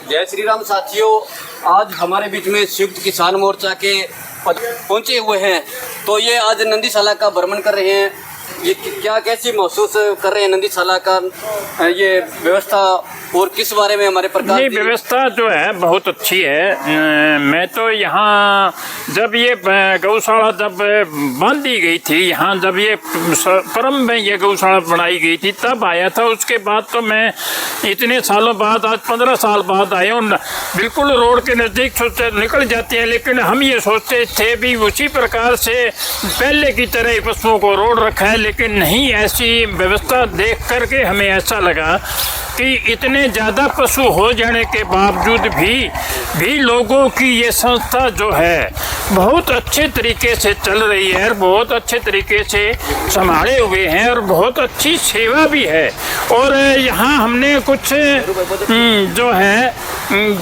जय श्री राम साथियों, आज हमारे बीच में संयुक्त किसान मोर्चा के पहुंचे हुए हैं। तो ये आज नंदीशाला का भ्रमण कर रहे हैं। ये क्या कैसी महसूस कर रहे हैं नंदीशाला का ये व्यवस्था, और किस बारे में हमारे प्रकार? ये व्यवस्था जो है बहुत अच्छी है। मैं तो यहाँ जब ये गौशाला जब बांध दी गई थी, यहाँ जब ये प्रारंभ में ये गौशाला बनाई गई थी तब आया था। उसके बाद तो मैं इतने सालों बाद, आज 15 साल बाद आया हूँ। बिल्कुल रोड के नज़दीक सोचते निकल जाते हैं, लेकिन हम ये सोचते थे भी उसी प्रकार से पहले की तरह ही पशुओं को रोड रखा है, लेकिन नहीं। ऐसी व्यवस्था देख करके हमें ऐसा लगा कि इतने ज़्यादा पशु हो जाने के बावजूद भी लोगों की ये संस्था जो है बहुत अच्छे तरीके से चल रही है और बहुत अच्छे तरीके से संभाले हुए हैं और बहुत अच्छी सेवा भी है। और यहाँ हमने कुछ जो है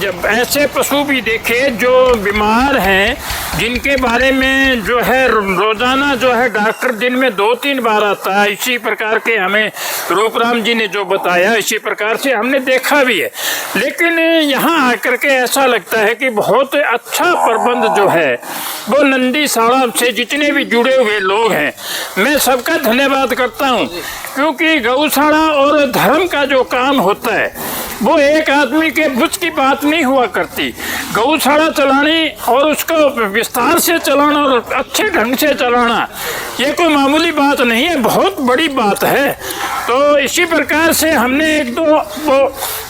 जब ऐसे पशु भी देखे जो बीमार हैं, जिनके बारे में जो है रोज़ाना जो है डॉक्टर दिन में 2-3 बार आता है। इसी प्रकार के हमें रूपराम जी ने जो बताया, इसी प्रकार से हमने देखा भी है। लेकिन यहाँ आकर के ऐसा लगता है कि बहुत अच्छा प्रबंध जो है वो नंदीशाला से जितने भी जुड़े हुए लोग हैं, मैं सबका धन्यवाद करता हूँ। क्योंकि गौशाला और धर्म का जो काम होता है वो एक आदमी के बस की बात नहीं हुआ करती। गौशाला चलानी और उसको विस्तार से चलाना और अच्छे ढंग से चलाना ये कोई मामूली बात नहीं है, बहुत बड़ी बात है। तो इसी प्रकार से हमने एक दो वो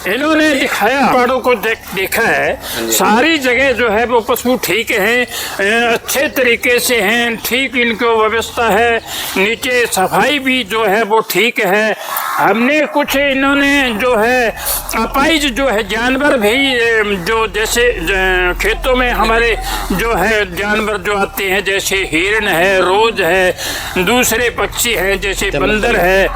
इन्होंने दिखाया, पहाड़ों को देखा है। सारी जगह जो है वो पशु ठीक हैं, अच्छे तरीके से हैं, ठीक इनको व्यवस्था है। नीचे सफाई भी जो है वो ठीक है। हमने कुछ इन्होंने जो है अपाइज जो है जानवर भी जो जैसे खेतों में हमारे जो है जानवर जो आते हैं, जैसे हिरन है, रोज है, दूसरे पक्षी हैं जैसे बंदर है,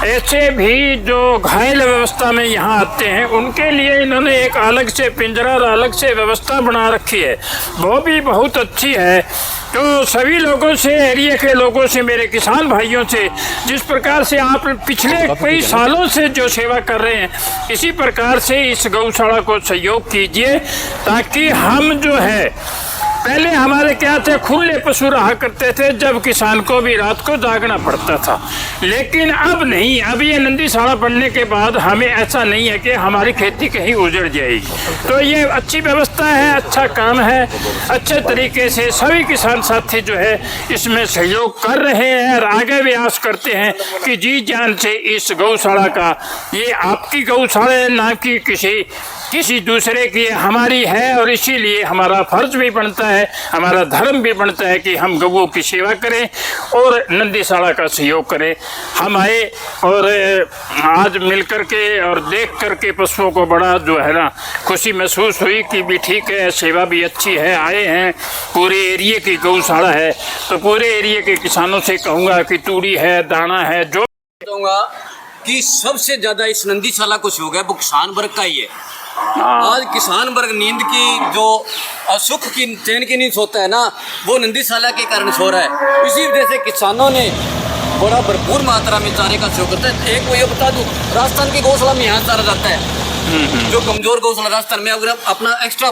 ऐसे भी जो घायल व्यवस्था में यहाँ आते हैं उनके लिए इन्होंने एक अलग से पिंजरा और अलग से व्यवस्था बना रखी है, वो भी बहुत अच्छी है। तो सभी लोगों से, एरिया के लोगों से, मेरे किसान भाइयों से, जिस प्रकार से आप पिछले कई सालों से जो सेवा कर रहे हैं, इसी प्रकार से इस गौशाला को सहयोग कीजिए, ताकि हम जो है पहले हमारे क्या थे, खुले पशु रहा करते थे जब किसान को भी रात को जागना पड़ता था। लेकिन अब नहीं, अब ये नंदीशाला बनने के बाद हमें ऐसा नहीं है कि हमारी खेती कहीं उजड़ जाएगी। तो ये अच्छी व्यवस्था है, अच्छा काम है, अच्छे तरीके से सभी किसान साथी जो है इसमें सहयोग कर रहे हैं और आगे भी आस करते हैं कि जी जान से इस गौशाला का, ये आपकी गौशाला है ना कि किसी दूसरे की, हमारी है। और इसीलिए हमारा फर्ज भी बनता है, हमारा धर्म भी बनता है कि हम गौओं की सेवा करें और नंदीशाला का सहयोग करें। हम आए और आज मिल कर के और देख कर के पशुओं को बड़ा जो है ना खुशी महसूस हुई कि भी ठीक है, सेवा भी अच्छी है। आए हैं, पूरे एरिया की गौशाला है, तो पूरे एरिया के किसानों से कहूँगा कि तूड़ी है, दाना है, जो कहूँगा कि सबसे ज़्यादा इस नंदीशाला को सहयोग है वो किसान वर्ग का ही है। आज किसान वर्ग नींद की जो सुख की, चैन की नींद सोता है ना, वो नंदीशाला के कारण सो रहा है। इसी वजह से किसानों ने बड़ा भरपूर मात्रा में चारे का सहयोग करता है। एक वो ये बता दूँ, राजस्थान की गौशाला में यहाँ चारा जाता है, जो कमजोर गौशाला राजस्थान में, अगर अपना एक्स्ट्रा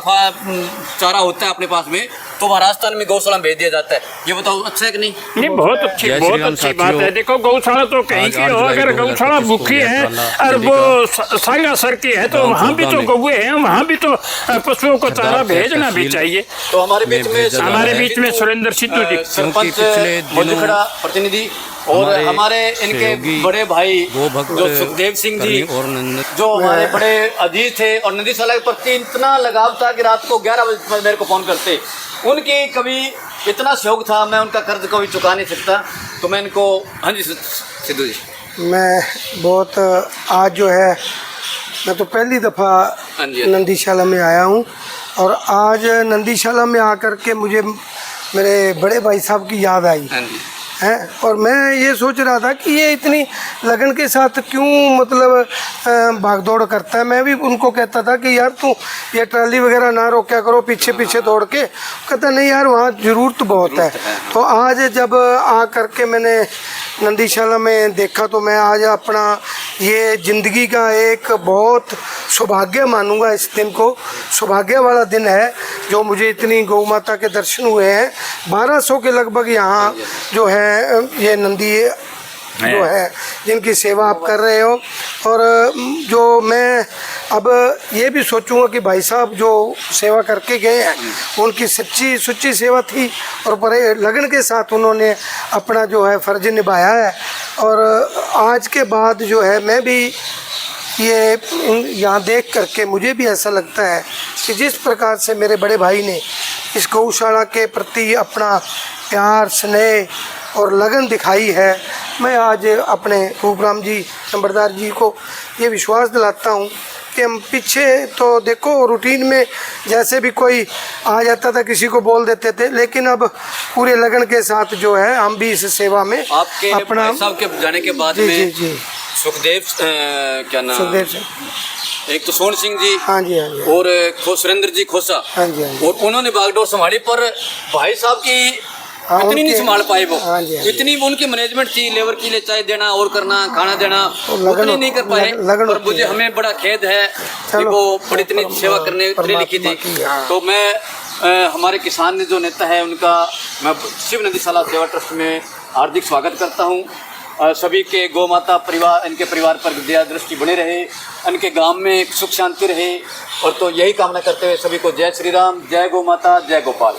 चारा होता है अपने पास में, तो वहाँ राजस्थान में गौशाला भेज दिया जाता है। ये बताओ अच्छा है कि नहीं? नहीं, बहुत अच्छी बात है। देखो गौशाला तो कहीं की हो, अगर गौशाला भूखी है और वो सांगा सर की है तो वहाँ भी तो गौए हैं, वहाँ भी तो पशुओं को चारा भेजना भी चाहिए। तो हमारे बीच में सुरेंद्र सिद्धू जी, सरपंच मौजूदा प्रतिनिधि, और हमारे इनके बड़े भाई जो सुखदेव सिंह जी, जो हमारे बड़े अजीज थे और नंदीशाला के प्रति इतना लगाव था कि रात को 11 बजे मेरे को फ़ोन करते। उनकी कभी इतना शौक था, मैं उनका कर्ज कभी चुका नहीं सकता। तो मैं इनको, हाँ जी सिद्धू जी, मैं बहुत आज जो है, मैं तो पहली दफ़ा नंदीशाला में आया हूँ और आज नंदीशाला में आकर के मुझे मेरे बड़े भाई साहब की याद आई हैं। और मैं ये सोच रहा था कि ये इतनी लगन के साथ क्यों मतलब भागदौड़ करता है। मैं भी उनको कहता था कि यार तू ये ट्राली वगैरह ना रोका करो पीछे पीछे दौड़ के। कहता नहीं यार वहाँ ज़रूरत बहुत है। तो आज जब आ करके मैंने नंदीशाला में देखा तो मैं आज अपना ये ज़िंदगी का एक बहुत सौभाग्य मानूंगा। इस दिन को सौभाग्य वाला दिन है जो मुझे इतनी गौ माता के दर्शन हुए हैं। 1200 के लगभग यहाँ जो है ये नंदी जो है जिनकी सेवा आप कर रहे हो। और जो मैं अब ये भी सोचूंगा कि भाई साहब जो सेवा करके गए हैं उनकी सच्ची सुच्ची सेवा थी और बड़े लगन के साथ उन्होंने अपना जो है फ़र्ज निभाया है। और आज के बाद जो है मैं भी ये यहाँ देख करके मुझे भी ऐसा लगता है कि जिस प्रकार से मेरे बड़े भाई ने इस गौशाला के प्रति अपना प्यार स्नेह और लगन दिखाई है, मैं आज अपने रूपराम जी नंबरदार जी को ये विश्वास दिलाता हूँ कि हम पीछे तो देखो रूटीन में जैसे भी कोई आ जाता था किसी को बोल देते थे, लेकिन अब पूरे लगन के साथ जो है हम भी इस सेवा में आपके अपना साहब के जाने के बाद जी में जी जी सुखदेव क्या नाम सुखदेव सिंह, एक तो सोहन सिंह जी हाँ जी हाँ जी, और सुरेंद्र जी खोसा, हाँ जी हाँ जी, और उन्होंने बागडोर संभाली पर भाई साहब की हाँ, इतनी नहीं उनके- संभाल पाए वो। हाँ जी, हाँ जी। इतनी उनकी मैनेजमेंट थी, लेबर के लिए चाय देना और करना खाना देना लगन- उतनी नहीं कर पाए। लगन और होती मुझे है। हमें बड़ा खेद है कि चलो, वो बड़ी इतनी सेवा करने उतनी लिखी परमात्मा थी। की, हाँ। तो मैं हमारे किसान जो नेता है उनका मैं शिव नंदीशाला सेवा ट्रस्ट में हार्दिक स्वागत करता हूँ। सभी के गौ माता परिवार इनके परिवार पर दया दृष्टि बने रहे, इनके गांव में सुख शांति रहे। और तो यही कामना करते हुए सभी को जय श्री राम, जय गौ माता, जय गोपाल।